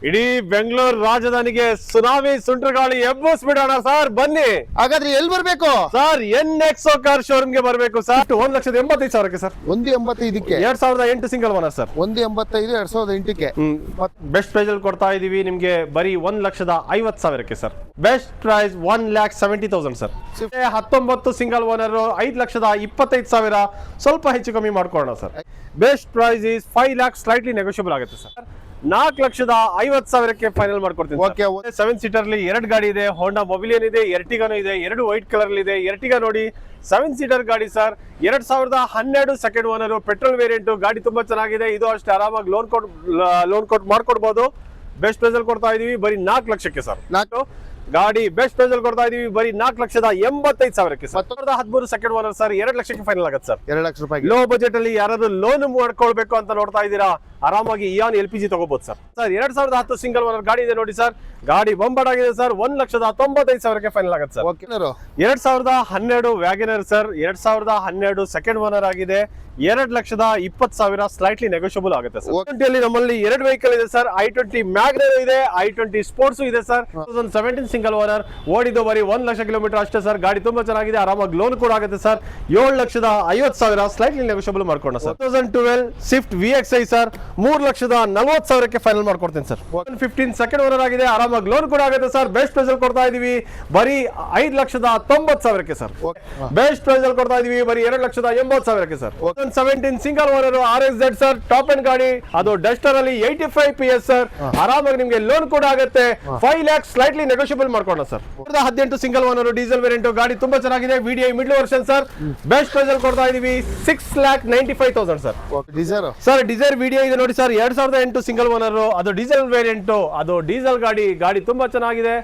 ಇಡೀ Bengaluru ರಾಜಧಾನಿಗೆ tsunami ಸುಂಟರಗಾಳಿ ಎಬ್ಬಿಸ್ಬಿಡೋಣ sir, ಬನ್ನಿ. ಹಾಗಾದ್ರೆ ಎಲ್ಲಿ ಬರ್ಬೇಕು ಸರ್ NXO ಕಾರ್ ಶೋರೂಮ್ ಗೆ ಬರಬೇಕು sir. 1,85,000 sir. 185 2008 single owner sir. 185 2008ಕ್ಕೆ ಬೆಸ್ಟ್ ಪ್ರೈಸ್ ಅಲ್ಲಿ ಕೊಡ್ತಾ ಇದೀವಿ ನಿಮ್ಗೆ ಬರೀ 1,50,000 sir. Best price 1,70,000 sir. 19 single owner 5,25,000 ಸ್ವಲ್ಪ ಹೆಚ್ಚು ಕಮ್ಮಿ ಮಾಡ್ಕೊಳ್ಳೋಣ sir. Best price is 5 lakhs slightly negotiable ಆಗುತ್ತೆ ಸರ್. 4,50,000 ಫೈನಲ್ ಮಾಡ್ಕೊಡ್ತೀನಿ. 7 ಸೀಟರ್ ಅಲ್ಲಿ 2 ಗಾಡಿ ಇದೆ, ಹೋಂಡಾ ಮೊಬಿಲಿಯನ್ ಇದೆ, ಎರ್ಟಿಗಾನು ಇದೆ, 2 ವೈಟ್ ಕಲರ್ ಇದೆ. ಎರ್ಟಿಗಾ ನೋಡಿ 7 ಸೀಟರ್ ಗಾಡಿ sir, 2012 second owner, petrol variant ಗಾಡಿ ತುಂಬಾ ಚೆನ್ನಾಗಿದೆ. ಇದು ಅಷ್ಟೇ ಆರಾಮಾಗಿ ಲೋನ್ ಕೊಟ್ಟು ಮಾಡ್ಕೊಡ್ಬೋದು. ಬೆಸ್ಟ್ ಪ್ರೈಸ್ ಅಲ್ಲಿ ಕೊಡ್ತಾ ಇದೀವಿ ಬರೀ 4 ಲಕ್ಷಕ್ಕೆ ಸರ್. ಗಾಡಿ ಬೆಸ್ಟ್ ಪ್ರೈಸ್ ಅಲ್ಲಿ ಕೊಡ್ತಾ ಇದೀವಿ ಬರೀ 4,85,000 ಸರ್. 2013 ಸೆಕೆಂಡ್ ಓನರ್ ಸರ್, 2 ಲಕ್ಷಕ್ಕೆ ಫೈನಲ್ ಆಗುತ್ತೆ ಸರ್. 2 ಲಕ್ಷ ರೂಪಾಯಿ. ಲೋ ಬಜೆಟ್ ಅಲ್ಲಿ ಯಾರಾದ್ರೂ ಲೋನ್ ಮಾಡ್ಕೊಳ್ಬೇಕು ಅಂತ ನೋಡ್ತಾ ಇದ್ದೀರಾ, ಆರಾಮಾಗಿ ಇಯಾನ್ LPG ತಗೋಬಹುದು ಸರ್. 2010 ಸಿಂಗಲ್ ಓನರ್ ಗಾಡಿ ಇದೆ ನೋಡಿ ಸರ್, ಗಾಡಿ ಬಂಬರ್ಡ್ ಆಗಿದೆ ಸರ್. 1,95,000 ಫೈನಲ್ ಆಗುತ್ತೆ sir. 2012 WagonR sir, 2012 second owner ಆಗಿದೆ. 2,20,000 ಸ್ಲೈಟ್ಲಿ ನೆಗೋಷಿಯಬಲ್ ಆಗುತ್ತೆ ಸರ್. ನಮ್ಮಲ್ಲಿ 2 ವೆಹಿಕಲ್ ಇದೆ ಸರ್. I20 ಮ್ಯಾಗ್ನರ್ ಇದೆ, I20 ಸ್ಪೋರ್ಟ್ಸ್ ಇದೆ ಸರ್. 2017 ಸಿಂಗಲ್ ಓನರ್, ಓಡಿದ್ದು ಬರೀ 1 ಲಕ್ಷ ಕಿಲೋಮೀಟರ್ ಅಷ್ಟೇ ಸರ್. ಗಾಡಿ ತುಂಬಾ ಚೆನ್ನಾಗಿದೆ, ಆರಾಮಾಗಿ ಲೋನ್ ಕೂಡ ಆಗುತ್ತೆ ಸರ್. 7,50,000 ಸ್ಲೈಟ್ಲಿ ನೆಗೋಷಿಯಬಲ್ ಮಾಡ್ಕೊಂಡು sir. 2012 Swift VXI sir, 3,40,000 final ಮಾಡ್ಕೊಡ್ತೀನಿ ಸರ್. 2015 ಸೆಕೆಂಡ್ ಓನರ್ ಆಗಿದೆ, ಆರಾಮಾಗಿ ಲೋನ್ ಕೂಡ ಆಗುತ್ತೆ ಸರ್. ಬೆಸ್ಟ್ ಪ್ರೈಸ್ ಅಲ್ಲಿ ಕೊಡ್ತಾ ಇದೀವಿ ಬರೀ 5,90,000 ಸರ್. ಬೆಸ್ಟ್ ಪ್ರೈಸ್ ಅಲ್ಲಿ ಕೊಡ್ತಾ ಇದೀವಿ ಬರೀ 2,80,000 sir. 2017 single owner RXZ sir, top end ಗಾಡಿ, ಅದು ಡಸ್ಟರ್ ಅಲ್ಲಿ 85 PS ಸರ್. ಆರಾಮಾಗಿ ನಿಮ್ಗೆ ಲೋನ್ ಕೂಡ ಆಗುತ್ತೆ. 5 lakhs ಸ್ಲೈಟ್ಲಿ ನೆಗೋಷಿಯಬಲ್ ಮಾಡ್ಕೊಳ್ಳೋಣ sir. 2018 single owner diesel variant ಗಾಡಿ ತುಂಬಾ ಚೆನ್ನಾಗಿದೆ. VDI middle version sir. Best price ಅಲ್ಲಿ ಕೊಡ್ತಾ ಇದೀವಿ 6,95,000 ಸರ್. ಸರ್ ಡಿಸೈರ್ VDI ಇದೆ ನೋಡಿ ಸರ್, 2008 ಸಿಂಗಲ್ ಓನರ್, ಅದು ಡೀಸೆಲ್ ವೇರಿಯಂಟ್, ಅದು ಡೀಸೆಲ್ ಗಾಡಿ ತುಂಬಾ ಚೆನ್ನಾಗಿದೆ.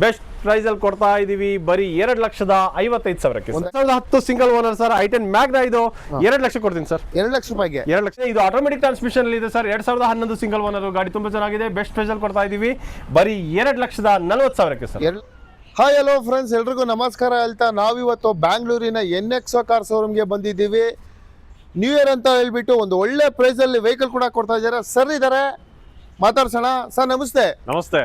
ಬೆಸ್ಟ್ ಪ್ರೈಸ್ ಅಲ್ಲಿ ಕೊಡ್ತಾ ಇದೀವಿ ಬರೀ 2,55,000 2010 single owner sir, I10 Magna, ಇದು 2 ಲಕ್ಷ ಕೊಡ್ತೀನಿ ಸರ್. 2 ಲಕ್ಷ ರೂಪಾಯಿಗೆ 2 ಲಕ್ಷ. ಇದು ಆಟೋಮೆಟಿಕ್ ಟ್ರಾನ್ಸ್ಮಿಷನ್ ಇದೆ ಸರ್. 2011 ಸಿಂಗಲ್ ಓನರ್ ಗಾಡಿ ತುಂಬಾ ಚೆನ್ನಾಗಿದೆ. ಬೆಸ್ಟ್ ಪ್ರೈಸ್ ಅಲ್ಲಿ ಕೊಡ್ತಾ ಇದೀವಿ ಬರೀ 2,40,000 ಸರ್. ಹಾಯ್ ಹಲೋ ಫ್ರೆಂಡ್ಸ್, ಎಲ್ರಿಗೂ ನಮಸ್ಕಾರ ಹೇಳ್ತಾ ನಾವಿವತ್ತು ಬ್ಯಾಂಗ್ಳೂರಿನ NXO ಕಾರ್ ಶೋರೂಮ್ಗೆ ಬಂದಿದ್ದೀವಿ. ನ್ಯೂ ಇಯರ್ ಅಂತ ಹೇಳ್ಬಿಟ್ಟು ಒಂದು ಒಳ್ಳೆ ಪ್ರೈಸ್ ಅಲ್ಲಿ ವೆಹಿಕಲ್ ಕೂಡ ಕೊಡ್ತಾ ಇದ್ದಾರೆ. ಸರ್ ಇದಾರೆ, ಮಾತಾಡ್ಸೋಣ. ಸರ್ ನಮಸ್ತೆ. ನಮಸ್ತೆ.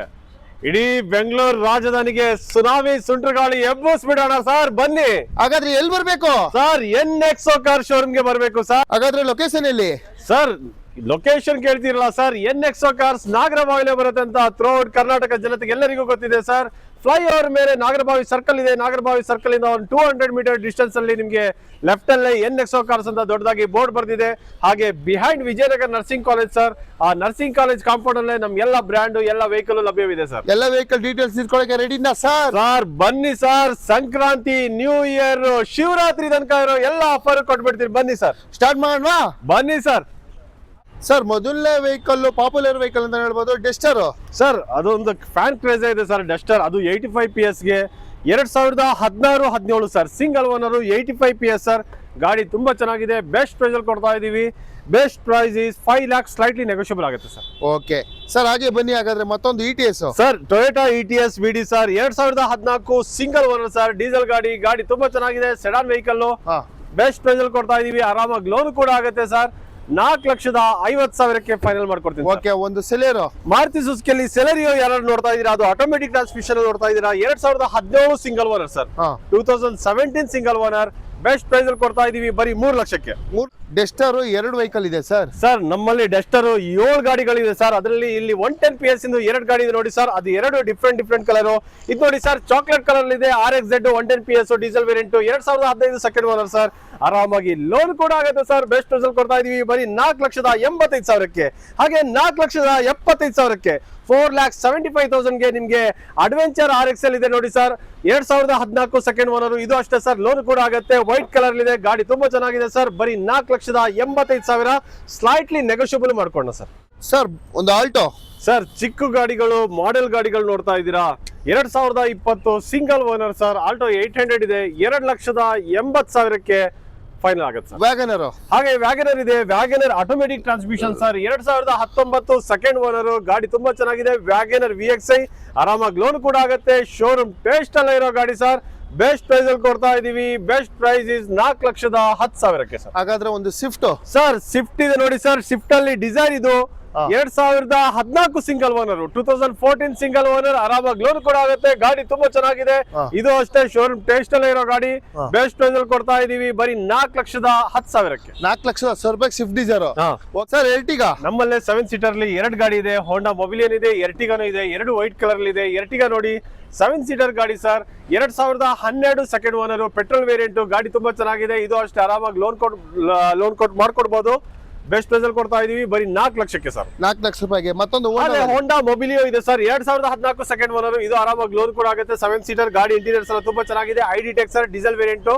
ಇಡೀ ಬೆಂಗಳೂರು ರಾಜಧಾನಿಗೆ ಸುನಾಮಿ ಸುಂಟರಗಾಳಿ ಎಬ್ಬಿಸ್ಬಿಡೋಣ ಸರ್, ಬನ್ನಿ. ಹಾಗಾದ್ರೆ ಎಲ್ಲಿ ಬರ್ಬೇಕು ಸರ್? NXO ಕಾರ್ ಶೋರೂಮ್ ಗೆ ಬರ್ಬೇಕು ಸರ್. ಹಾಗಾದ್ರೆ ಲೊಕೇಶನ್ ಎಲ್ಲಿ ಸರ್? ಲೊಕೇಶನ್ ಕೇಳ್ತಿರಲ್ಲ ಸರ್, NXO ಕಾರ್ಸ್ ನಾಗರಬಾವಿಲೆ ಬರುತ್ತೆ ಅಂತ ಥ್ರೂಔಟ್ ಕರ್ನಾಟಕ ಜನತೆಗೆ ಎಲ್ಲರಿಗೂ ಗೊತ್ತಿದೆ ಸರ್. ಫ್ಲೈಓವರ್ ಮೇಲೆ ನಾಗರಬಾವಿ ಸರ್ಕಲ್ ಇದೆ. ನಾಗರಬಾವಿ ಸರ್ಕಲ್ ಇಂದ ಒಂದು 200 ಮೀಟರ್ ಡಿಸ್ಟೆನ್ಸ್ ಅಲ್ಲಿ ನಿಮ್ಗೆ ಲೆಫ್ಟ್ ಅಲ್ಲಿ NXO ಕಾರ್ಸ್ ಅಂತ ದೊಡ್ಡದಾಗಿ ಬೋರ್ಡ್ ಬರ್ದಿದೆ. ಹಾಗೆ behind Vijayanagara nursing college sir, ಆ ನರ್ಸಿಂಗ್ ಕಾಲೇಜ್ ಕಾಂಪೌಂಡ್ ಅಲ್ಲೇ ನಮ್ ಎಲ್ಲ ಬ್ರ್ಯಾಂಡ್ ಎಲ್ಲ ವೆಹಿಕಲ್ ಲಭ್ಯವಿದೆ ಸರ್. ಎಲ್ಲ ವೆಹಿಕಲ್ ಡೀಟೇಲ್ಸ್ ತಿಳ್ಕೊಳ್ಳೋಕೆ ರೆಡಿನಾ ಸರ್? ಸರ್ ಬನ್ನಿ sir, Sankranti, new year, Shivaratri ತನಕ ಇರೋ ಎಲ್ಲ ಆಫರ್ ಕೊಟ್ಬಿಡ್ತೀವಿ. ಬನ್ನಿ ಸರ್, ಸ್ಟಾರ್ಟ್ ಮಾಡೋಣ. ಬನ್ನಿ ಸರ್. ಸರ್ ಮೊದಲನೇ ವೆಹಿಕಲ್, ಪಾಪ್ಯುಲರ್ ವೆಹಿಕಲ್ ಅಂತ ಹೇಳ್ಬೋದು, ಡಸ್ಟರ್ ಸರ್. ಅದೊಂದು ಫ್ಯಾನ್ ಕ್ರೇಜ್ ಇದೆ ಸರ್ ಡಸ್ಟರ್. ಅದು 85 PS ಗೆ 2016-17 sir, single owner, 85 PS sir. ಗಾಡಿ ತುಂಬಾ ಚೆನ್ನಾಗಿದೆ. ಬೆಸ್ಟ್ ಪ್ರೈಸ್ ಅಲ್ಲಿ ಕೊಡ್ತಾ ಇದೀವಿ. Best price is 5 lakhs slightly negotiable ಆಗುತ್ತೆ ಸರ್. ಓಕೆ ಸರ್, ಹಾಗೆ ಬನ್ನಿ. ಹಾಗಾದ್ರೆ ಮತ್ತೊಂದು ETS sir, Toyota ETS VD sir, 2014 single owner sir, diesel ಗಾಡಿ ತುಂಬಾ ಚೆನ್ನಾಗಿದೆ. Sedan vehicle. ಬೆಸ್ಟ್ ಪ್ರೈಸ್ ಅಲ್ಲಿ ಕೊಡ್ತಾ ಇದೀವಿ, ಆರಾಮಾಗಿ ಲೋನ್ ಕೂಡ ಆಗುತ್ತೆ ಸರ್. 4,50,000 ಫೈನಲ್ ಮಾಡ್ಕೊಡ್ತೀನಿ. ಓಕೆ, ಒಂದು ಸೆಲೆರೋ, ಮಾರುತಿ ಸುಜುಕಿಯಲ್ಲಿ ಸೆಲೆರಿಯೋ ಯಾರು ನೋಡ್ತಾ ಇದೀರಾ, ಅದು ಆಟೋಮೆಟಿಕ್ ಟ್ರಾನ್ಸ್ಮಿಷನ್ ನೋಡ್ತಾ ಇದೀರಾ. 2017 single owner sir, 2017 single owner. Best price ಅಲ್ಲಿ ಕೊಡ್ತಾ ಇದೀವಿ ಬರೀ 3 ಲಕ್ಷಕ್ಕೆ. ಡಸ್ಟರ್ 2 ವೆಹಿಕಲ್ ಇದೆ ಸರ್. ಸರ್ ನಮ್ಮಲ್ಲಿ ಡಸ್ಟರ್ 7 ಗಾಡಿಗಳಿದೆ ಸರ್. ಅದರಲ್ಲಿ ಇಲ್ಲಿ 110 PS ಇಂದು 2 ಗಾಡಿ ಇದೆ ನೋಡಿ ಸರ್. ಅದು 2 ಡಿಫ್ರೆಂಟ್ ಕಲರ್. ಇದು ನೋಡಿ ಸರ್, ಚಾಕ್ಲೇಟ್ ಕಲರ್ ಇದೆ. RXZ 110 PS diesel variant, 2015 second owner sir. ಆರಾಮಾಗಿ ಲೋನ್ ಕೂಡ ಆಗುತ್ತೆ ಸರ್. ಬೆಸ್ಟ್ ಪ್ರೈಸ್ ಅಲ್ಲಿ ಕೊಡ್ತಾ ಇದೀವಿ ಬರೀ 4,85,000. ಹಾಗೆ 4,75,000 4,75,000 ನಿಮ್ಗೆ ಅಡ್ವೆಂಚರ್ RXL ಇದೆ ನೋಡಿ ಸರ್, 2014 ಸೆಕೆಂಡ್ ಓನರ್. ಇದು ಅಷ್ಟೇ ಸರ್, ಲೋನ್ ಕೂಡ ಆಗುತ್ತೆ. ವೈಟ್ ಕಲರ್ ಇದೆ, ಗಾಡಿ ತುಂಬಾ ಚೆನ್ನಾಗಿದೆ ಸರ್. ಬರೀ 4,85,000 ಸ್ಲೈಟ್ಲಿ ನೆಗೋಷಿಯಬಲ್ ಮಾಡ್ಕೊಂಡ ಸರ್. ಸರ್ ಒಂದು ಆಲ್ಟೋ ಸರ್, ಚಿಕ್ಕ ಗಾಡಿಗಳು, ಮಾಡೆಲ್ ಗಾಡಿಗಳು ನೋಡ್ತಾ ಇದ್ದೀರಾ. 2020 ಸಿಂಗಲ್ ಓನರ್ ಸರ್, ಆಲ್ಟೋ 800 ಇದೆ. 2,80,000 ಫೈನಲ್ ಆಗುತ್ತೆ ಸರ್. ವ್ಯಾಗನರ್, ಹಾಗೆ ವ್ಯಾಗನರ್ ಇದೆ. WagonR automatic transmission sir, 2019 second owner. ಗಾಡಿ ತುಂಬಾ ಚೆನ್ನಾಗಿದೆ. ವ್ಯಾಗನರ್ VXI, ಆರಾಮಾಗಿ ಲೋನ್ ಕೂಡ ಆಗುತ್ತೆ. ಶೋರೂಮ್ ಟೇಸ್ಟ್ ಅಲ್ಲ ಇರೋ ಗಾಡಿ ಸರ್. ಬೆಸ್ಟ್ ಪ್ರೈಸ್ ಅಲ್ಲಿ ಕೊಡ್ತಾ ಇದೀವಿ. Best price is 4,10,000 sir. ಹಾಗಾದ್ರೆ ಒಂದು ಸ್ವಿಫ್ಟ್ ಸರ್, ಸ್ವಿಫ್ಟ್ ಇದೆ ನೋಡಿ ಸರ್. ಸ್ವಿಫ್ಟ್ ಅಲ್ಲಿ ಡಿಸೈರ್ ಇದು 2014 ಸಿಂಗಲ್ ಓನರ್, 2014 ಸಿಂಗಲ್ ಓನರ್, ಆರಾಮಾಗಿ ಲೋನ್ ಕೂಡ ಆಗುತ್ತೆ. ಗಾಡಿ ತುಂಬಾ ಚೆನ್ನಾಗಿದೆ. ಇದು ಅಷ್ಟೇ ಶೋರೂಮ್ ಟೇಸ್ಟ್ ಅಲ್ಲೇ ಇರೋ ಗಾಡಿ. ಬೆಸ್ಟ್ ಪ್ರೈಸ್ ಅಲ್ಲಿ ಕೊಡ್ತಾ ಇದೀವಿ ಬರೀ 4,10,000ಕ್ಕೆ. 4,10,000 ಸ್ವಿಫ್ಟ್ ಡಿಸೈರ್ ಸರ್. ಎರ್ಟಿಗಾ ನಮ್ಮಲ್ಲೇ 7 ಸೀಟರ್ ಅಲ್ಲಿ 2 ಗಾಡಿ ಇದೆ. ಹೋಂಡಾ ಮೊಬಿಲಿಯನ್ ಇದೆ, ಎರ್ಟಿಗಾನು ಇದೆ, 2 ವೈಟ್ ಕಲರ್ ಇದೆ. ಎರ್ಟಿಗಾ ನೋಡಿ 7 ಸೀಟರ್ ಗಾಡಿ sir, 2012 second owner, petrol variant. ಗಾಡಿ ತುಂಬಾ ಚೆನ್ನಾಗಿದೆ. ಇದು ಅಷ್ಟೇ ಆರಾಮಾಗಿ ಲೋನ್ ಕೊಟ್ಟು ಮಾಡ್ಕೊಡ್ಬೋದು. ಬೆಸ್ಟ್ ಪ್ರೈಸ್ ಅಲ್ಲಿ ಕೊಡ್ತಾ ಇದೀವಿ ಬರೀ 4 ಲಕ್ಷಕ್ಕೆ ಸರ್. 4 ಲಕ್ಷ ರೂಪಾಯಿಗೆ. ಮತ್ತೊಂದು ಹೋಂಡಾ ಮೊಬಿಲಿಯೋ ಇದೆ ಸರ್, 2014 ಸೆಕೆಂಡ್ ಓನರ್. ಇದು ಆರಾಮಾಗಿ ಲೋನ್ ಕೂಡ ಆಗುತ್ತೆ. 7 ಸೀಟರ್ ಗಾಡಿ, ಇಂಟೀರಿಯರ್ಸ್ ಎಲ್ಲ ತುಂಬಾ ಚೆನ್ನಾಗಿದೆ. ID tech sir, diesel variant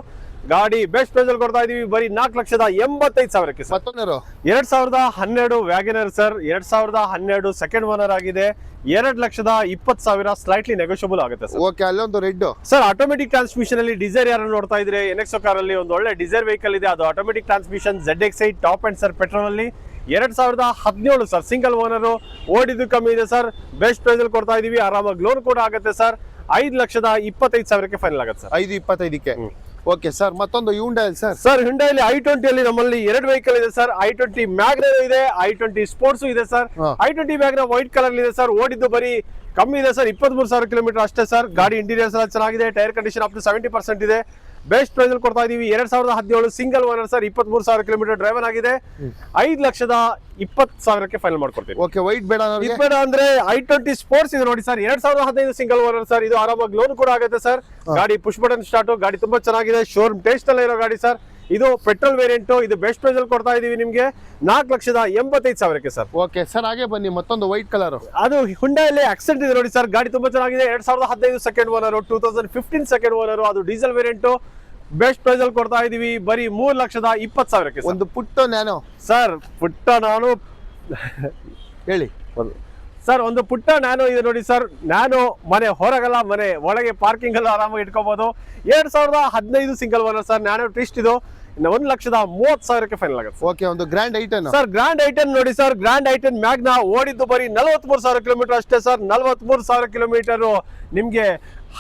ಗಾಡಿ. ಬೆಸ್ಟ್ ಪ್ರೈಸ್ ಅಲ್ಲಿ ಕೊಡ್ತಾ ಇದೀವಿ ಬರೀ 4,85,000ಕ್ಕೆ. ಮತ್ತೊಂದು 2012 ವ್ಯಾಗನರ್ ಸರ್, 2012 ಸೆಕೆಂಡ್ ಓನರ್ ಆಗಿದೆ. 2,20,000 ಸ್ಲೈಟ್ಲಿ ನೆಗೋಷಿಯಬಲ್ ಆಗುತ್ತೆ ಸರ್. ಓಕೆ, ಅಲ್ಲೊಂದು ರೆಡ್ ಸರ್ ಆಟೋಮೆಟಿಕ್ ಟ್ರಾನ್ಸ್ಮಿಷನ್ ಅಲ್ಲಿ ಡಿಸೈರ್ ಯಾರು ನೋಡ್ತಾ ಇದ್ರೆ, ಎನ್ಎಕ್ಸೋ ಕಾರ್ ಅಲ್ಲಿ ಒಂದು ಒಳ್ಳೆ ಡಿಸೈರ್ ವೆಹಿಕಲ್ ಇದೆ. ಅದು automatic transmission, ZX8 top and sir petrol ಅಲ್ಲಿ 2017 ಸರ್, ಸಿಂಗಲ್ ಓನರ್. ಓಡಿದ್ದು ಕಮ್ಮಿ ಇದೆ ಸರ್. ಬೆಸ್ಟ್ ಪ್ರೈಸ್ ಅಲ್ಲಿ ಕೊಡ್ತಾ ಇದೀವಿ. ಆರಾಮಾಗಿ ಲೋನ್ ಕೂಡ ಆಗುತ್ತೆ ಸರ್. 5,25,000ಕ್ಕೆ ಫೈನಲ್ ಆಗುತ್ತೆ ಸರ್. 5,25,000ಕ್ಕೆ. ಓಕೆ ಸರ್, ಮತ್ತೊಂದು ಹ್ಯುಂಡೈ ಸರ್. ಸರ್ ಹ್ಯುಂಡೈಲಿ i20 ಅಲ್ಲಿ ನಮ್ಮಲ್ಲಿ 2 ವೆಹಿಕಲ್ ಇದೆ ಸರ್. i20 ಮ್ಯಾಗ್ನಾ ಇದೆ, i20 ಸ್ಪೋರ್ಟ್ಸ್ ಇದೆ sir. i20 Magna white colour ಇದೆ ಸರ್. ಓಡಿದ್ದು ಬರೀ ಕಮ್ಮಿ ಇದೆ ಸರ್, 23,000 ಕಿಲೋಮೀಟರ್ ಅಷ್ಟೇ ಸರ್. ಗಾಡಿ ಇಂಟೀರಿಯರ್ಸ್ ಎಲ್ಲ ಚೆನ್ನಾಗಿದೆ. ಟೈರ್ ಕಂಡೀಷನ್ ಅಪ್ ಟು 70% ಇದೆ. ಬೆಸ್ಟ್ ಪ್ರೈಸ್ ಅಲ್ಲಿ ಕೊಡ್ತಾ ಇದೀವಿ. 2017 single owner sir, 23,000 kilometre driven ಆಗಿದೆ. 5,20,000ಕ್ಕೆ ಫೈನಲ್ ಮಾಡ್ಕೊಡ್ತೀವಿ. ಓಕೆ, ವೈಟ್ ಬೇಡ ಬೇಡ ಅಂದ್ರೆ i20 ಸ್ಪೋರ್ಟ್ಸ್ ಇದೆ ನೋಡಿ ಸರ್, 2015 ಸಿಂಗಲ್ ಓನರ್ ಸರ್. ಇದು ಆರಾಮಾಗಿ ಲೋನ್ ಕೂಡ ಆಗುತ್ತೆ ಸರ್. ಗಾಡಿ ಪುಷ್ ಬಟನ್ ಸ್ಟಾರ್ಟ್. ಗಾಡಿ ತುಂಬಾ ಚೆನ್ನಾಗಿದೆ. ಶೋರೂಮ್ ಟೇಸ್ಟ್ ಅಲ್ಲೇ ಇರೋ ಗಾಡಿ ಸರ್. ಇದು ಪೆಟ್ರೋಲ್ ವೇರಿಯಂಟ್. ಇದು ಬೆಸ್ಟ್ ಪ್ರೈಸ್ ಅಲ್ಲಿ ಕೊಡ್ತಾ ಇದೀವಿ ನಿಮ್ಗೆ 4,85,000ಕ್ಕೆ ಸರ್. ಓಕೆ ಸರ್, ಹಾಗೆ ಬನ್ನಿ ಮತ್ತೊಂದು ವೈಟ್ ಕಲರ್. ಅದು ಹುಂಡೈಲಿ ಆಕ್ಸೆಂಟ್ ಇದೆ ನೋಡಿ ಸರ್. ಗಾಡಿ ತುಂಬಾ ಚೆನ್ನಾಗಿದೆ. 2015 ಸೆಕೆಂಡ್ ಓನರ್, 2015 ಸೆಕೆಂಡ್ ಓನರ್. ಅದು ಡೀಸೆಲ್ ವೇರಿಯಂಟ್. ಬೆಸ್ಟ್ ಪ್ರೈಸ್ ಅಲ್ಲಿ ಕೊಡ್ತಾ ಇದೀವಿ ಬರೀ 3,20,000ಕ್ಕೆ. ಒಂದು ಪುಟ್ಟ ನ್ಯಾನೋ ಸರ್, ಪುಟ್ಟ ನಾನು ಹೇಳಿ ಸರ್, ಒಂದು ಪುಟ್ಟ ನ್ಯಾನೋ ಇದೆ ನೋಡಿ ಸರ್. ನ್ಯಾನೋ ಮನೆ ಹೊರಗಲ್ಲ, ಮನೆ ಒಳಗೆ ಪಾರ್ಕಿಂಗ್ ಎಲ್ಲ ಆರಾಮಾಗಿ ಇಟ್ಕೋಬಹುದು. 2015 single owner sir. Nano twist ಇದು 1,30,000ಕ್ಕೆ ಫೈನಲ್ ಆಗುತ್ತೆ. ಓಕೆ, ಒಂದು grand i ten sir. Grand i ten ನೋಡಿ ಸರ್, ಗ್ರ್ಯಾಂಡ್ ಐಟನ್ ಮ್ಯಾಗ್ನಾ. ಓಡಿದ್ದು ಬರೀ 43,000 ಕಿಲೋಮೀಟರ್ ಅಷ್ಟೇ ಸರ್. 43,000 ಕಿಲೋಮೀಟರ್ ನಿಮ್ಗೆ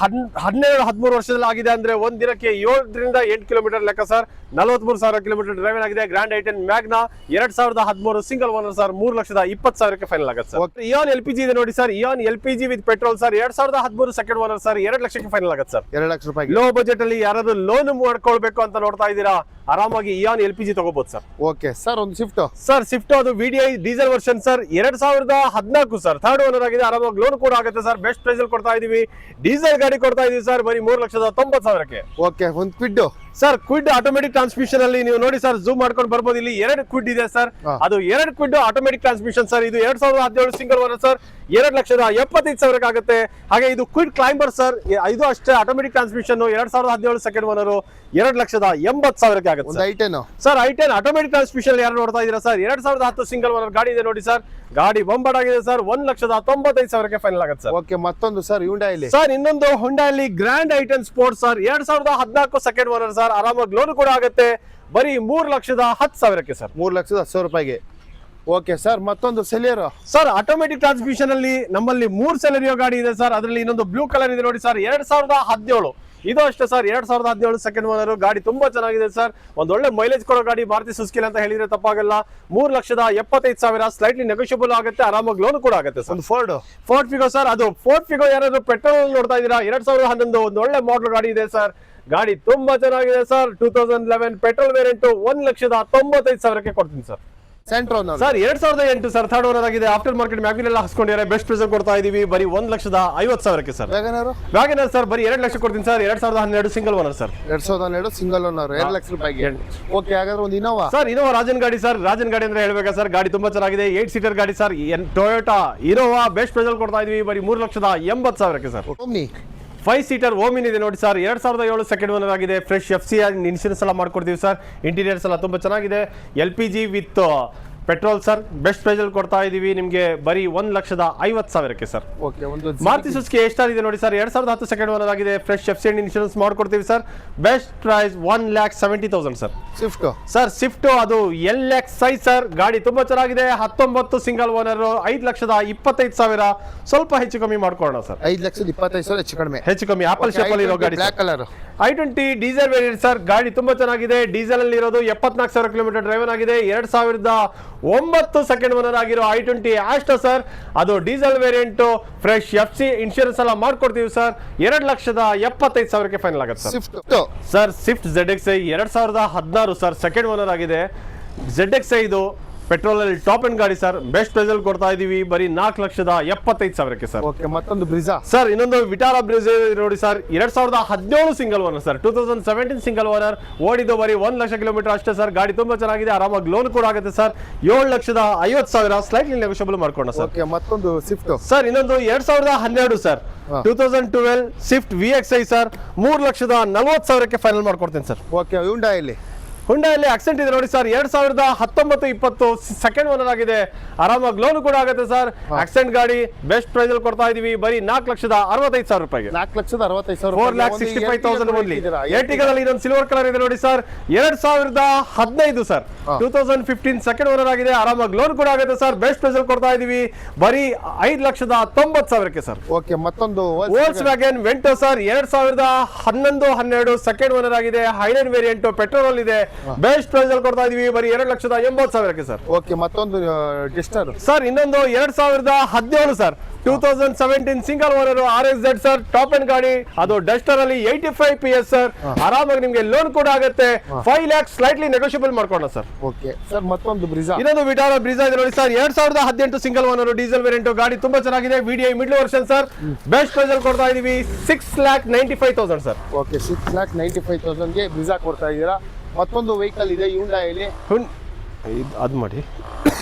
12-13 ವರ್ಷದಲ್ಲಿ ಆಗಿದೆ ಅಂದ್ರೆ ಒಂದ್ ದಿನಕ್ಕೆ 7 ರಿಂದ 8 ಕಿಲೋಮೀಟರ್ ಲೆಕ್ಕ ಸರ್. 43,000 ಕಿಲೋಮೀಟರ್ ಡ್ರೈವನ್ ಆಗಿದೆ. ಗ್ರ್ಯಾಂಡ್ ಐಟನ್ ಮ್ಯಾಗ್ನಾ 2013 ಸಿಂಗಲ್ ಓನರ್ ಸರ್. 3,20,000ಕ್ಕೆ ಫೈನಲ್ ಆಗುತ್ತೆ ಸರ್. ಇಯಾನ್ LPG ಇದೆ ನೋಡಿ sir. Eon LPG with petrol sir. 2013 second owner sir. 2 ಲಕ್ಷಕ್ಕೆ ಫೈನಲ್ ಆಗುತ್ತೆ ಸರ್. 2 ಲಕ್ಷ ರೂಪಾಯಿ. ಲೋ ಬಜೆಟ್ ಅಲ್ಲಿ ಯಾರಾದ್ರೂ ಲೋನ್ ಮಾಡ್ಕೊಳ್ಬೇಕು ಅಂತ ನೋಡ್ತಾ ಇದ್ದೀರಾ, ಆರಾಮಾಗಿ ಇಯಾನ್ LPG ತಗೋಬಹುದು ಸರ್. ಓಕೆ ಸರ್, ಒಂದು ಸ್ವಿಫ್ಟ್ ಸರ್. ಸ್ವಿಫ್ಟ್ ಅದು VDI diesel version sir. 2014 sir. Third owner ಆಗಿದೆ. ಆರಾಮಾಗಿ ಲೋನ್ ಕೂಡ ಆಗುತ್ತೆ ಸರ್. ಬೆಸ್ಟ್ ಪ್ರೈಸ್ ಅಲ್ಲಿ ಕೊಡ್ತಾ ಇದೀವಿ. ಡೀಸೆಲ್ ಗಾಡಿ ಕೊಡ್ತಾ ಇದೀವಿ ಸರ್ ಬರೀ 3,90,000ಕ್ಕೆ. ಓಕೆ, ಒಂದು Kwid sir. Kwid automatic transmission ಅಲ್ಲಿ ನೀವು ನೋಡಿ ಸರ್, ಝೂಮ್ ಮಾಡ್ಕೊಂಡು ಬರ್ಬೋದು. ಇಲ್ಲಿ 2 ಕ್ವಿಡ್ ಇದೆ ಸರ್. ಅದು 2 ಕ್ವಿಡ್ ಆಟೋಮೆಟಿಕ್ ಟ್ರಾನ್ಸ್ಮಿಷನ್ ಸರ್. ಇದು 2017 ಸಿಂಗಲ್ ಓನರ್ ಸರ್. 2,75,000ಕ್ಕೆ ಆಗುತ್ತೆ. ಹಾಗೆ ಇದು ಕ್ವಿಡ್ ಕ್ಲೈಂಬರ್ ಸರ್. ಇದು ಅಷ್ಟೇ ಆಟೋಮೆಟಿಕ್ ಟ್ರಾನ್ಸ್ಮಿಷನ್. 2017 second owner. 2,80,000ಕ್ಕೆ ಆಗುತ್ತೆ ಸರ್. i10 ಆಟೋಮೆಟಿಕ್ ಟ್ರಾನ್ಸ್ಮಿಷನ್ ಯಾರು ನೋಡ್ತಾ ಇದೀರಾ ಸರ್. 2010 ಸಿಂಗಲ್ ಓನರ್ ಗಾಡಿ ಇದೆ ನೋಡಿ ಸರ್. ಗಾಡಿ ಬಂಬಡ್ ಆಗಿದೆ ಸರ್. 1,95,000ಕ್ಕೆ ಫೈನಲ್ ಆಗುತ್ತೆ ಸರ್. ಓಕೆ, ಮತ್ತೊಂದು ಸರ್ ಹ್ಯುಂಡೈಲಿ ಸರ್. ಇನ್ನೊಂದು ಹುಂಡೈಲಿ ಗ್ರ್ಯಾಂಡ್ ಐಟನ್ Sport sir. 2014 second owner sir. ಆರಾಮಾಗಿ ಲೋನ್ ಕೂಡ ಆಗುತ್ತೆ ಬರೀ 3,10,000ಕ್ಕೆ ಸರ್. 3,10,000 ರೂಪಾಯಿಗೆ. ಓಕೆ ಸರ್, ಮತ್ತೊಂದು ಸೆಲಿಯರೋ ಸರ್. ಆಟೋಮೆಟಿಕ್ ಟ್ರಾನ್ಸ್ಮಿಷನ್ ಅಲ್ಲಿ ನಮ್ಮಲ್ಲಿ 3 ಸೆಲೆರಿಯೋ ಗಾಡಿ ಇದೆ ಸರ್. ಅದರಲ್ಲಿ ಇನ್ನೊಂದು ಬ್ಲೂ ಕಲರ್ ಇದೆ ನೋಡಿ ಸರ್. 2017 ಇದು ಅಷ್ಟೇ ಸರ್. 2017 second owner. ಗಾಡಿ ತುಂಬಾ ಚೆನ್ನಾಗಿದೆ ಸರ್. ಒಂದೊಳ್ಳೆ ಮೈಲೇಜ್ ಕೊಡೋ ಗಾಡಿ. ಮಾರುತಿ ಸುಜುಕಿ ಅಂತ ಹೇಳಿದ್ರೆ ತಪ್ಪಾಗಲ್ಲ. 3,75,000 ಸ್ಲೈಟ್ಲಿ ನೆಗೋಷಿಯಬಲ್ ಆಗುತ್ತೆ. ಆರಾಮಾಗಿ ಲೋನ್ ಕೂಡ ಆಗುತ್ತೆ ಸರ್. ಒಂದು ಫೋರ್ಡ್ ಫಿಗೋ ಸರ್. ಅದು ಫೋರ್ಡ್ ಫಿಗೋ ಯಾರಾದ್ರೂ ಪೆಟ್ರೋಲ್ ನೋಡ್ತಾ ಇದ್ದೀರಾ, 2011 ಒಂದು ಒಳ್ಳೆ ಮಾಡಲ್ ಗಾಡಿ ಇದೆ ಸರ್. ಗಾಡಿ ತುಂಬಾ ಚೆನ್ನಾಗಿದೆ ಸರ್. 2011 petrol variant. 1,95,000ಕ್ಕೆ ಕೊಡ್ತೀನಿ ಸರ್. ಸೆಂಟ್ರೋನ್ ಸರ್. 2008 ಸರ್. ಥರ್ಡ್ ಓನರ್ ಆಗಿದೆ. ಆಫ್ಟರ್ ಮಾರ್ಕೆಟ್ ಮ್ಯಾಗ್ವಿಲ್ ಎಲ್ಲ ಹಾಸ್ಕೊಂಡಿದ್ದಾರೆ. ಬೆಸ್ಟ್ ಪ್ರೈಸ್ ಕೊಡ್ತಾ ಇದೀವಿ ಬರೀ 1,50,000ಕ್ಕೆ ಸರ್. ವ್ಯಾಗನರ್ ಸರ್ ಬರೀ 2 ಲಕ್ಷ ಕೊಡ್ತೀನಿ sir. 2012 single owner sir. 2012 single owner. 2 lakh ರೂಪಾಯಿಗೆ. ಓಕೆ, ಹಾಗಾದ್ರೆ ಒಂದು ಇನೋವಾ ಸರ್. ಇನೋವಾ ರಾಜನ್ ಗಾಡಿ ಸರ್. ರಾಜನ್ ಗಾಡಿ ಅಂದ್ರೆ ಹೇಳ್ಬೇಕಾ ಸರ್. ಗಾಡಿ ತುಂಬಾ ಚೆನ್ನಾಗಿದೆ. 8 ಸೀಟರ್ ಗಾಡಿ sir. Toyota Innova best price ಕೊಡ್ತಾ ಇದೀವಿ ಬರೀ 3,80,000ಕ್ಕೆ ಸರ್. 5 ಸೀಟರ್ ಓಮಿನ್ ಇದೆ ನೋಡಿ ಸರ್. 2007 ಸೆಕೆಂಡ್ ಓನರ್ ಆಗಿದೆ. ಫ್ರೆಶ್ FC ಇನ್ಶೂರೆನ್ಸ್ ಎಲ್ಲ ಮಾಡ್ಕೊಡ್ತೀವಿ ಸರ್. ಇಂಟೀರಿಯರ್ಸ್ ಎಲ್ಲ ತುಂಬಾ ಚೆನ್ನಾಗಿದೆ. LPG with petrol sir. Best price ಅಲ್ಲಿ ಕೊಡ್ತಾ ಇದೀವಿ ನಿಮ್ಗೆ ಬರೀ 1,50,000ಕ್ಕೆ ಸರ್. ಓಕೆ, ಒಂದು ಮಾರುತಿ ಸುಜುಕಿ ಎಸ್ಟಾರ್ ಇದೆ ನೋಡಿ ಸರ್. 2010 ಸೆಕೆಂಡ್ ಓನರ್ ಆಗಿದೆ. ಫ್ರೆಶ್ FC ಇನ್ಶೂರೆನ್ಸ್ ಮಾಡ್ಕೊಡ್ತೀವಿ sir. Best price 1,70,000 sir. Swift sir. Swift ಅದು LXi ಸರ್. ಗಾಡಿ ತುಂಬಾ ಚೆನ್ನಾಗಿದೆ. 19 ಸಿಂಗಲ್ ಓನರ್. 5,25,000 ಸ್ವಲ್ಪ ಹೆಚ್ಚು ಕಮ್ಮಿ ಮಾಡ್ಕೊಳ್ಳೋಣ ಸರ್. 5,25,000 ಹೆಚ್ಚು ಕಮ್ಮಿ. ಆಪಲ್ ಶೇಪ್ ಅಲ್ಲಿ ಇರೋ ಗಾಡಿ. Black colour. i20 diesel variant sir. ಗಾಡಿ ತುಂಬಾ ಚೆನ್ನಾಗಿದೆ. ಡೀಸೆಲ್ ಅಲ್ಲಿ ಇರೋದು 74,000 ಕಿಲೋಮೀಟರ್ ಡ್ರೈವನ್ ಆಗಿದೆ. 9 ಸೆಕೆಂಡ್ ಓನರ್ ಆಗಿರೋ i20 ಆಸ್ಟಾ ಸರ್, ಅದು diesel variant, fresh FC insurance ಎಲ್ಲ ಮಾಡ್ಕೊಡ್ತೀವಿ ಸರ್. 2,75,000ಕ್ಕೆ ಫೈನಲ್ ಆಗುತ್ತೆ sir. Swift sir Swift ZXi 2016 sir, second owner ಆಗಿದೆ. ZXi ಇದು ಪೆಟ್ರೋಲ್ ಅಲ್ಲಿ ಟಾಪ್ ಅಂಡ್ ಗಾಡಿ ಸರ್, ಬೆಸ್ಟ್ ಪ್ರೈಸ್ ಅಲ್ಲಿ ಕೊಡ್ತಾ ಇದೀವಿ ಬರೀ 4,75,000ಕ್ಕೆ ಸರ್. ಓಕೆ, ಮತ್ತೊಂದು ಬ್ರಿಜಾ ಸರ್, ಇನ್ನೊಂದು ವಿಟಾರಾ ಬ್ರಿಜಾ ನೋಡಿ sir, 2017 single owner sir, 2017 single owner, ಓಡಿದ್ದು ಬರೀ 1 ಲಕ್ಷ ಕಿಲೋಮೀಟರ್ ಅಷ್ಟೇ ಸರ್. ಗಾಡಿ ತುಂಬಾ ಚೆನ್ನಾಗಿದೆ, ಆರಾಮಾಗಿ ಲೋನ್ ಕೂಡ ಆಗುತ್ತೆ ಸರ್. 7,50,000 ಸ್ಲೈಟ್ಲಿ ನೆಗೋಷಿಯಬಲ್ ಮಾಡ್ಕೊಂಡ ಸರ್. ಓಕೆ, ಮತ್ತೊಂದು ಸ್ವಿಫ್ಟ್ ಸರ್, ಇನ್ನೊಂದು 2012 ಸರ್, 2012 ಸ್ವಿಫ್ಟ್ VXi ಸರ್, 3,40,000ಕ್ಕೆ ಫೈನಲ್ ಮಾಡ್ಕೊಡ್ತೀನಿ ಸರ್. ಓಕೆ, ಹ್ಯುಂಡಾಯಲ್ಲಿ ಹುಂಡಾಯಲ್ಲಿ ಆಕ್ಸೆಂಟ್ ಇದೆ ನೋಡಿ ಸರ್, 2019-20 ಸೆಕೆಂಡ್ ಓನರ್ ಆಗಿದೆ, ಆರಾಮಾಗಿ ಲೋನ್ ಕೂಡ ಆಗುತ್ತೆ ಸರ್. ಆಕ್ಸೆಂಟ್ ಗಾಡಿ ಬೆಸ್ಟ್ ಪ್ರೈಸ್ ಅಲ್ಲಿ ಕೊಡ್ತಾ ಇದೀವಿ ಬರೀ 4,65,000 ರೂಪಾಯಿಗೆ. 4,65,000, 4,65,000 ಓನ್ಲಿ. ಏರ್ಟಿಗಾದಲ್ಲಿ ಇದೊಂದು ಸಿಲ್ವರ್ ಕಲರ್ ಇದೆ ನೋಡಿ ಸರ್, 2015 ಸರ್, 2015 ಸೆಕೆಂಡ್ ಓನರ್ ಆಗಿದೆ, ಆರಾಮಾಗಿ ಲೋನ್ ಕೂಡ ಆಗುತ್ತೆ ಸರ್. ಬೆಸ್ಟ್ ಪ್ರೈಸ್ ಅಲ್ಲಿ ಕೊಡ್ತಾ ಇದೀವಿ ಬರೀ 5,90,000ಕ್ಕೆ ಸರ್. ಓಕೆ, ಮತ್ತೊಂದು Volkswagen Vento sir, 2011-12 second owner ಆಗಿದೆ, ಹೈಲೈನ್ ವೇರಿಯಂಟ್, ಪೆಟ್ರೋಲ್ ಅಲ್ಲಿ ಇದೆ, ಬೆಸ್ಟ್ ಪ್ರೈಸ್ ಅಲ್ಲಿ ಕೊಡ್ತಾ ಇದೀವಿ ಬರೀ 2,80,000ಕ್ಕೆ ಸರ್. ಓಕೆ, ಮತ್ತೊಂದು ಡಿಸ್ಟರ್ ಸರ್, ಇನ್ನೊಂದು 2017 sir, 2017 single owner RXZ sir, top end ಗಾಡಿ, ಅದು ಡಸ್ಟರ್ ಅಲ್ಲಿ 85 PS ಸರ್, ಆರಾಮಾಗಿ ನಿಮ್ಗೆ ಲೋನ್ ಕೂಡ ಆಗುತ್ತೆ. 5 lakhs ಸ್ಲೈಟ್ಲಿ ನೆಗೋಷಿಯಬಲ್ ಮಾಡ್ಕೊಂಡ ಸರ್. ಓಕೆ ಸರ್, ಮತ್ತೊಂದು ಬ್ರಿಜಾ ಇನ್ನೊಂದು ವಿಟಾರಾ ಬ್ರಿಜಾ ಇದೆ ನೋಡಿ sir, 2018 single owner, diesel variant, ಗಾಡಿ ತುಂಬಾ ಚೆನ್ನಾಗಿದೆ, VDI middle version sir, best price ಅಲ್ಲಿ ಕೊಡ್ತಾ ಇದೀವಿ 6,95,000 ಸರ್. ಓಕೆ, 6,95,000ಗೆ ಬ್ರಿಜಾ ಕೊಡ್ತಾ ಇದ್ದೀರಾ. ಮತ್ತೊಂದು ವೆಹಿಕಲ್ ಇದೆ ಹ್ಯುಂಡಾಯಲ್ಲಿ, ಅದು ಮಾಡಿ.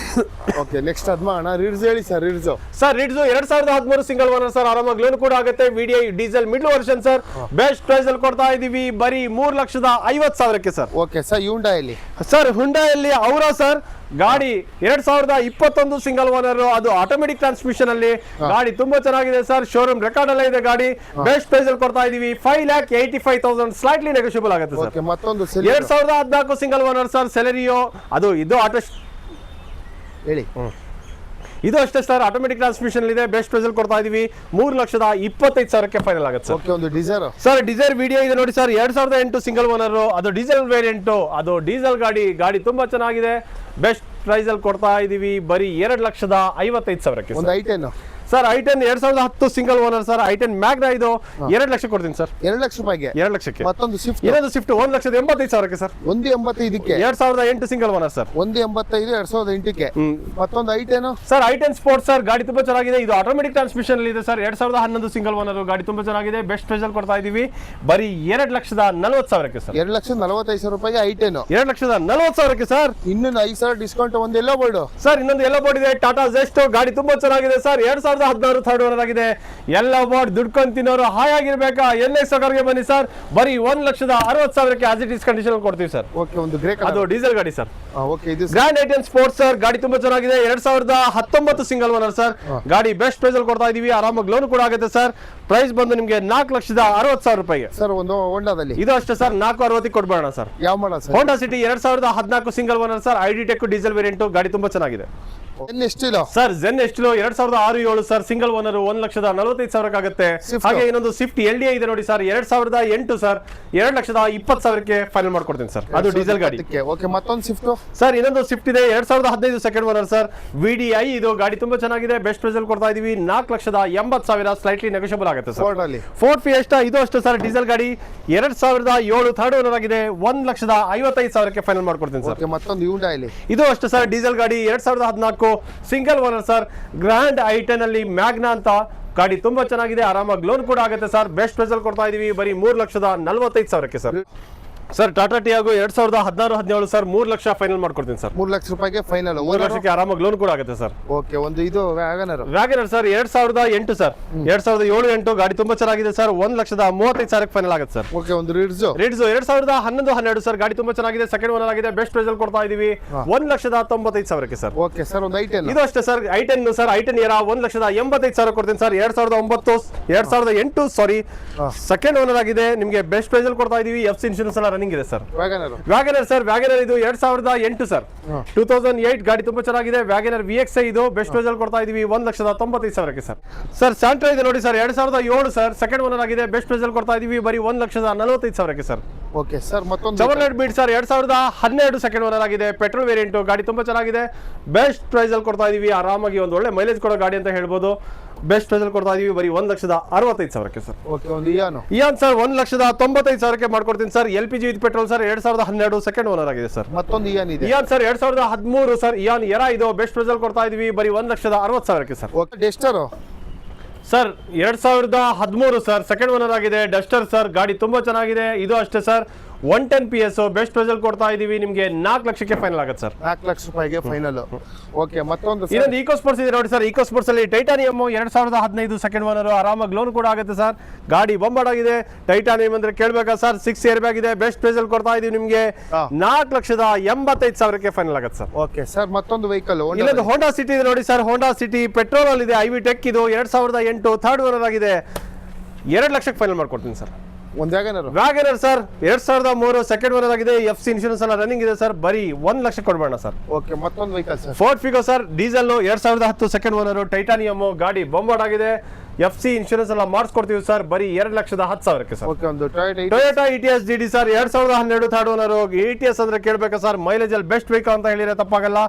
ಓಕೆ, ನೆಕ್ಸ್ಟ್ ಅದ್ ಮಾಡೋಣ. ರಿಡ್ಸ್ ಹೇಳಿ sir. Ritz sir, Ritz 2013 single owner sir, ಆರಾಮಾಗಿ ಲೋನ್ ಕೂಡ ಆಗುತ್ತೆ, VDI diesel middle version sir, best price ಅಲ್ಲಿ ಕೊಡ್ತಾ ಇದೀವಿ ಬರೀ 3,50,000ಕ್ಕೆ ಸರ್. ಓಕೆ ಸರ್, ಹ್ಯುಂಡಾಯಲ್ಲಿ ಸರ್, ಹುಂಡಾಯಲ್ಲಿ ಔರಾ ಸರ್, ಗಾಡಿ 2021 ಸಿಂಗಲ್ ಓನರ್, ಅದು ಆಟೋಮೆಟಿಕ್ ಟ್ರಾನ್ಸ್ಮಿಷನ್ ಅಲ್ಲಿ, ಗಾಡಿ ತುಂಬಾ ಚೆನ್ನಾಗಿದೆ ಸರ್, ಶೋರೂಮ್ ರೆಕಾರ್ಡ್ ಎಲ್ಲ ಇದೆ ಗಾಡಿ, ಬೆಸ್ಟ್ ಪ್ರೈಸ್ ಅಲ್ಲಿ ಕೊಡ್ತಾ ಇದೀವಿ 5,85,000 ಸ್ಲೈಟ್ಲಿ ನೆಗೋಷಿಯಬಲ್ ಆಗುತ್ತೆ ಸರ್. ಓಕೆ, ಮತ್ತೊಂದು 2014 ಸಿಂಗಲ್ ಓನರ್ ಸರ್, ಸೆಲೆರಿಯೋ, ಅದು ಇದು ಆಟೋ ಹೇಳಿ. ಇದು ಅಷ್ಟೇ ಸರ್, ಆಟೋಮೆಟಿಕ್ ಟ್ರಾನ್ಸ್ಮಿಷನ್ ಇದೆ, ಬೆಸ್ಟ್ ಪ್ರೈಸ್ ಅಲ್ಲಿ ಕೊಡ್ತಾ ಇದೀವಿ 3,25,000ಕ್ಕೆ ಫೈನಲ್ ಆಗುತ್ತೆ ಸರ್. ಓಕೆ, ಒಂದು ಡಿಸೈರ್ ಸರ್, ಡಿಸೈರ್ VDI ಇದೆ ನೋಡಿ ಸರ್, 2008 ಸಿಂಗಲ್ ಓನರ್, ಅದು ಡೀಸೆಲ್ ವೇರಿಯಂಟ್, ಅದು ಡೀಸೆಲ್ ಗಾಡಿ, ಗಾಡಿ ತುಂಬಾ ಚೆನ್ನಾಗಿದೆ, ಬೆಸ್ಟ್ ಪ್ರೈಸ್ ಅಲ್ಲಿ ಕೊಡ್ತಾ ಇದೀವಿ ಬರೀ 2,55,000ಕ್ಕೆ. ಒಂದು I10 sir, I10 2010 single owner sir, I10 Magna, ಇದು 2 ಲಕ್ಷ ಕೊಡ್ತೀನಿ ಸರ್. 2 ಲಕ್ಷ ರೂಪಾಯಿಗೆ 2 ಲಕ್ಷಕ್ಕೆ. ಮತ್ತೊಂದು ಸ್ವಿಫ್ಟ್, ಇನ್ನೊಂದು ಸ್ವಿಫ್ಟ್ 1,85,000ಕ್ಕೆ ಸರ್. 1,85,000ಕ್ಕೆ 2008 ಸಿಂಗಲ್ ಓನರ್ ಸರ್, 1,85,000 2008ಕ್ಕೆ. ಮತ್ತೊಂದು I10 sir, I10 sports sir, ಗಾಡಿ ತುಂಬಾ ಚೆನ್ನಾಗಿದೆ, ಇದು ಆಟೋಮೆಟಿಕ್ ಟ್ರಾನ್ಸ್ಮಿಷನ್ ಅಲ್ಲಿ ಇದೆ ಸರ್, 2011 ಸಿಂಗಲ್ ಓನರ್, ಗಾಡಿ ತುಂಬಾ ಚೆನ್ನಾಗಿದೆ, ಬೆಸ್ಟ್ ಪ್ರೈಸ್ ಅಲ್ಲಿ ಕೊಡ್ತಾ ಇದೀವಿ ಬರೀ 2,40,000ಕ್ಕೆ ಸರ್. 2,45,000 ರೂಪಾಯಿಗೆ I10 2,40,000ಕ್ಕೆ ಸರ್. ಇನ್ನೊಂದು 5,000 ಡಿಸ್ಕೌಂಟ್, ಒಂದು ಎಲ್ಲೋ ಬೋರ್ಡ್ ಸರ್, ಇನ್ನೊಂದು ಎಲ್ಲೋ ಬೋರ್ಡ್ ಇದೆ, ಟಾಟಾ ಜೆಸ್ಟ್, ಗಾಡಿ ತುಂಬಾ ಚೆನ್ನಾಗಿದೆ ಸರ್, 2016 ಥರ್ಡ್ ಓನರ್ ಆಗಿದೆ, ಎಲ್ಲ ಬೋರ್ಡ್ ದುಡ್ಕೊಂಡು ತಿನ್ನೋರು ಹಾಯಾಗಿರ್ಬೇಕಾ, NX ಗೆ ಬನ್ನಿ ಸರ್, ಬರೀ 1,60,000ಕ್ಕೆ ಆಸ್ ಇಟ್ ಇಸ್ ಕಂಡೀಷನ್ ಕೊಡ್ತೀವಿ ಸರ್. ಓಕೆ, ಒಂದು ಗ್ರೇ ಕಲರ್, ಅದು ಡೀಸೆಲ್ ಗಾಡಿ ಸರ್. ಓಕೆ, ಇದು ಗ್ರ್ಯಾಂಡ್ I10 ಸ್ಪೋರ್ಟ್ಸ್ ಸರ್, ಗಾಡಿ ತುಂಬಾ ಚೆನ್ನಾಗಿದೆ, 2019 ಸಿಂಗಲ್ ಓನರ್ ಸರ್, ಗಾಡಿ ಬೆಸ್ಟ್ ಪ್ರೈಸ್ ಅಲ್ಲಿ ಕೊಡ್ತಾ ಇದೀವಿ, ಆರಾಮಾಗಿ ಲೋನ್ ಕೂಡ ಆಗುತ್ತೆ ಸರ್. ಪ್ರೈಸ್ ಬಂದು ನಿಮಗೆ 4,60,000 ರೂಪಾಯಿಗೆ ಸರ್. ಒಂದು ಹೋಂಡಾದಲ್ಲಿ ಇದು ಅಷ್ಟೇ ಸರ್, 4,60,000 ಕೊಡ್ಬೇಡ ಸರ್. ಯಾವ model sir? Honda City 2014 single owner sir, ID tech diesel variant, ಗಾಡಿ ತುಂಬಾ ಚೆನ್ನಾಗಿದೆ. ಎಷ್ಟಿಲ್ಲ sir, Zen Estilo 2006-7 sir, single owner, 1,45,000 ಆಗುತ್ತೆ. ಹಾಗೆ ಇನ್ನೊಂದು ಸ್ವಿಫ್ಟ್ LDI ಇದೆ ನೋಡಿ ಸರ್, 2008 ಸರ್, 2,20,000ಕ್ಕೆ ಫೈನಲ್ ಮಾಡ್ಕೊಡ್ತೀನಿ ಸರ್, ಅದು ಡೀಸೆಲ್ ಗಾಡಿ. ಓಕೆ, ಮತ್ತೊಂದು ಸ್ವಿಫ್ಟ್ ಸರ್, ಇನ್ನೊಂದು ಸ್ವಿಫ್ಟ್ ಇದೆ 2015 ಸೆಕೆಂಡ್ ಓನರ್ ಸರ್, VDI, ಇದು ಗಾಡಿ ತುಂಬಾ ಚೆನ್ನಾಗಿದೆ, ಬೆಸ್ಟ್ ಪ್ರೈಸ್ ಅಲ್ಲಿ ಕೊಡ್ತಾ ಇದೀವಿ 4,80,000 ಸ್ಲೈಟ್ಲಿ ನೆಗೋಷಿಯಬಲ್ ಆಗುತ್ತೆ ಸರ್. ಫೋರ್ಡ್ ಫಿಯೆಸ್ಟಾ, ಇದು ಅಷ್ಟೇ ಸರ್, ಡೀಸೆಲ್ ಗಾಡಿ, 2007 ಥರ್ಡ್ ಓನರ್ ಆಗಿದೆ, 1,55,000ಕ್ಕೆ ಫೈನಲ್ ಮಾಡ್ಕೊಡ್ತೀನಿ ಸರ್. ಮತ್ತೊಂದು ಹ್ಯುಂಡಾಯಲ್ಲಿ ಇದು ಅಷ್ಟೇ ಸರ್, ಡೀಸೆಲ್ ಗಾಡಿ, 2014 single owner sir, grand I10 ಅಲ್ಲಿ ಮ್ಯಾಗ್ನಾ ಅಂತ, ಗಾಡಿ ತುಂಬಾ ಚೆನ್ನಾಗಿದೆ, ಆರಾಮಾಗಿ ಲೋನ್ ಕೂಡ ಆಗುತ್ತೆ ಸರ್, ಬೆಸ್ಟ್ ಪ್ರೈಸ್ ಅಲ್ಲಿ ಕೊಡ್ತಾ ಇದೀವಿ ಬರೀ 3,45,000ಕ್ಕೆ sir. Sir, Tata Tiago 2016-17 sir, 3 lakh final ಮಾಡ್ಕೊಡ್ತೀನಿ ಸರ್. 3 ಲಕ್ಷ ರೂಪಾಯಿಗೆ ಫೈನಲ್, 3 ವರ್ಷಕ್ಕೆ ಆರಾಮಾಗಿ ಲೋನ್ ಕೂಡ ಆಗುತ್ತೆ ಸರ್. ಓಕೆ, ಒಂದು ಇದು ವ್ಯಾಗನರ್ ಸರ್, 2008 ಸರ್, 2007-8 ಗಾಡಿ ತುಂಬಾ ಚೆನ್ನಾಗಿದೆ ಸರ್, 1,35,000ಕ್ಕೆ ಫೈನಲ್ ಆಗುತ್ತೆ ಸರ್. ಓಕೆ, ಒಂದು ರಿಡ್ಸ್ 2011-12 ಸರ್, ಗಾಡಿ ತುಂಬಾ ಚೆನ್ನಾಗಿದೆ, ಸೆಕೆಂಡ್ ಓನರ್ ಆಗಿದೆ, ಬೆಸ್ಟ್ ಪ್ರೈಸ್ ಅಲ್ಲಿ ಕೊಡ್ತಾ ಇದೀವಿ 1,95,000ಕ್ಕೆ ಸರ್. ಓಕೆ ಸರ್, ಒಂದು I10 ಇದು ಅಷ್ಟೇ sir, I10 sir, I10 era 1,85,000 ಕೊಡ್ತೀನಿ ಸರ್, 2008 ಸಾರಿ, ಸೆಕೆಂಡ್ ಓನರ್ ಆಗಿದೆ, ನಿಮಗೆ ಬೆಸ್ಟ್ ಪ್ರೈಸ್ ಅಲ್ಲಿ ಕೊಡ್ತಾ ಇದೀವಿ, FC ಇನ್ಶೂರೆನ್ಸ್ ಎಲ್ಲ ರನ್ನಿಂಗ್ ಇದೆ sir. WagonR WagonR sir, WagonR ಇದು 2008 ಸರ್, 2008 ಗಾಡಿ ತುಂಬಾ ಚೆನ್ನಾಗಿದೆ. ವ್ಯಾಗನರ್ VXI ಇದು ಬೆಸ್ಟ್ ಪ್ರೈಸ್ ಅಲ್ಲಿ ಕೊಡ್ತಾ ಇದೀವಿ 1,95,000 ಸರ್. ಸರ್ ಸ್ಯಾಂಟ್ರಾ ಇದೆ ನೋಡಿ ಸರ್, 2007 ಸರ್, ಸೆಕೆಂಡ್ ಓನರ್ ಆಗಿದೆ, ಬೆಸ್ಟ್ ಪ್ರೈಸ್ ಅಲ್ಲಿ ಕೊಡ್ತಾ ಇದೀವಿ ಬರೀ 1,45,000 ಸರ್. ಓಕೆ ಸರ್, ಮತ್ತೊಂದು Chevrolet Beat sir, 2012 second owner ಆಗಿದೆ, ಪೆಟ್ರೋಲ್ ವೇರಿಯಂಟ್, ಗಾಡಿ ತುಂಬಾ ಚೆನ್ನಾಗಿದೆ, ಬೆಸ್ಟ್ ಪ್ರೈಸ್ ಅಲ್ಲಿ ಕೊಡ್ತಾ ಇದೀವಿ. ಆರಾಮಾಗಿ ಒಂದು ಒಳ್ಳೆ ಮೈಲೇಜ್ ಕೊಡೋ ಗಾಡಿ ಅಂತ ಹೇಳ್ಬೋದು. ಬೆಸ್ಟ್ ಪ್ರೈಸ್ ಅಲ್ಲಿ ಕೊಡ್ತಾ ಇದೀವಿ ಬರೀ 1,65,000 ಸರ್. ಓಕೆ, ಒಂದು ಇಯಾನ್ ಸರ್ 1,95,000 ಮಾಡ್ಕೊಡ್ತೀನಿ sir. LPG with petrol sir, 2012 second owner ಆಗಿದೆ ಸರ್. ಮತ್ತೊಂದು Ian sir 2013 sir, Ian era ಇದು ಬೆಸ್ಟ್ ಪ್ರೈಸ್ ಅಲ್ಲಿ ಕೊಡ್ತಾ ಇದೀವಿ ಬರೀ 1,60,000 sir. Okay, Duster sir 2013 sir, second owner ಆಗಿದೆ, ಡಸ್ಟರ್ ಸರ್, ಗಾಡಿ ತುಂಬಾ ಚೆನ್ನಾಗಿದೆ. ಇದು ಅಷ್ಟೇ ಸರ್, 110 PS ಬೆಸ್ಟ್ ಪ್ರೈಸ್ ಅಲ್ಲಿ ಕೊಡ್ತಾ ಇದೀವಿ ನಿಮಗೆ 4 ಲಕ್ಷಕ್ಕೆ ಫೈನಲ್ ಆಗುತ್ತೆ ಸರ್. 4 ಲಕ್ಷ ರೂಪಾಯಿಗೆ ಫೈನಲ್. ಓಕೆ, ಮತ್ತೊಂದು ಇನ್ನೊಂದು ಈಕೋ ಸ್ಪೋರ್ಟ್ಸ್ ಇದೆ ನೋಡಿ ಸರ್. ಈಕೋ ಸ್ಪೋರ್ಟ್ಸ್ ಅಲ್ಲಿ ಟೈಟಾನಿಯಮ್ 2015 ಸೆಕೆಂಡ್ ಓನರ್, ಆರಾಮಾಗಿ ಲೋನ್ ಕೂಡ ಆಗುತ್ತೆ ಸರ್. ಗಾಡಿ ಬೊಂಬಾಡ್ ಆಗಿದೆ. ಟೈಟಾನಿಯಂ ಅಂದ್ರೆ ಕೇಳ್ಬೇಕಾ ಸರ್, 6 ಏರ್ ಬ್ಯಾಗ್ ಇದೆ, ಬೆಸ್ಟ್ ಪ್ರೈಸ್ ಅಲ್ಲಿ ಕೊಡ್ತಾ ಇದೀವಿ ನಿಮಗೆ 4,85,000ಕ್ಕೆ ಫೈನಲ್ ಆಗುತ್ತೆ ಸರ್. ಓಕೆ ಸರ್, ಮತ್ತೊಂದು ವೆಹಿಕಲ್ ಇನ್ನೊಂದು ಹೋಂಡಾ ಸಿಟಿ ಇದೆ ನೋಡಿ ಸರ್. ಹೋಂಡಾ ಸಿಟಿ ಪೆಟ್ರೋಲ್ ಅಲ್ಲಿ ಇದೆ, IV ಟೆಕ್ ಇದು 2008 ಥರ್ಡ್ ಓನರ್ ಆಗಿದೆ, 2 ಲಕ್ಷಕ್ಕೆ ಫೈನಲ್ ಮಾಡ್ಕೊಡ್ತೀನಿ ಸರ್. ಒಂದು ವ್ಯಾಗನರ್ ಸರ್ 2003 ಸೆಕೆಂಡ್ ಓನರ್ ಆಗಿದೆ, FC ಇನ್ಶೂರೆನ್ಸ್ ಎಲ್ಲ ರನ್ನಿಂಗ್ ಇದೆ ಸರ್, ಬರೀ 1 ಲಕ್ಷ ಕೊಡ್ಬೇಡ ಸರ್. ಓಕೆ, ಮತ್ತೊಂದು vehicle sir, Ford Figo sir, diesel 2010 second owner, titanium, ಗಾಡಿ ಬೊಂಬಾಡ್ ಆಗಿದೆ, FC ಇನ್ಶೂರೆನ್ಸ್ ಎಲ್ಲ ಮಾಡಿಸ್ಕೊಡ್ತೀವಿ ಸರ್, ಬರೀ 2,10,000 ಸರ್. ಓಕೆ, ಒಂದು Toyota ETS GD sir, 2012 third owner. ETS ಅಂದ್ರೆ ಕೇಳ್ಬೇಕಾ ಸರ್, ಮೈಲೇಜ್ ಅಲ್ಲಿ ಬೆಸ್ಟ್ ವೆಹಿಕಲ್ ಅಂತ ಹೇಳಿದ್ರೆ ತಪ್ಪಾಗಲ್ಲ.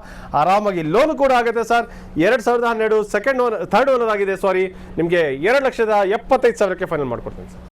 ಆರಾಮಾಗಿ ಲೋನ್ ಕೂಡ ಆಗುತ್ತೆ sir. 2012 second owner third owner ಆಗಿದೆ, ಸಾರಿ, ನಿಮಗೆ 2,75,000ಕ್ಕೆ ಫೈನಲ್ ಮಾಡ್ಕೊಡ್ತೀನಿ ಸರ್.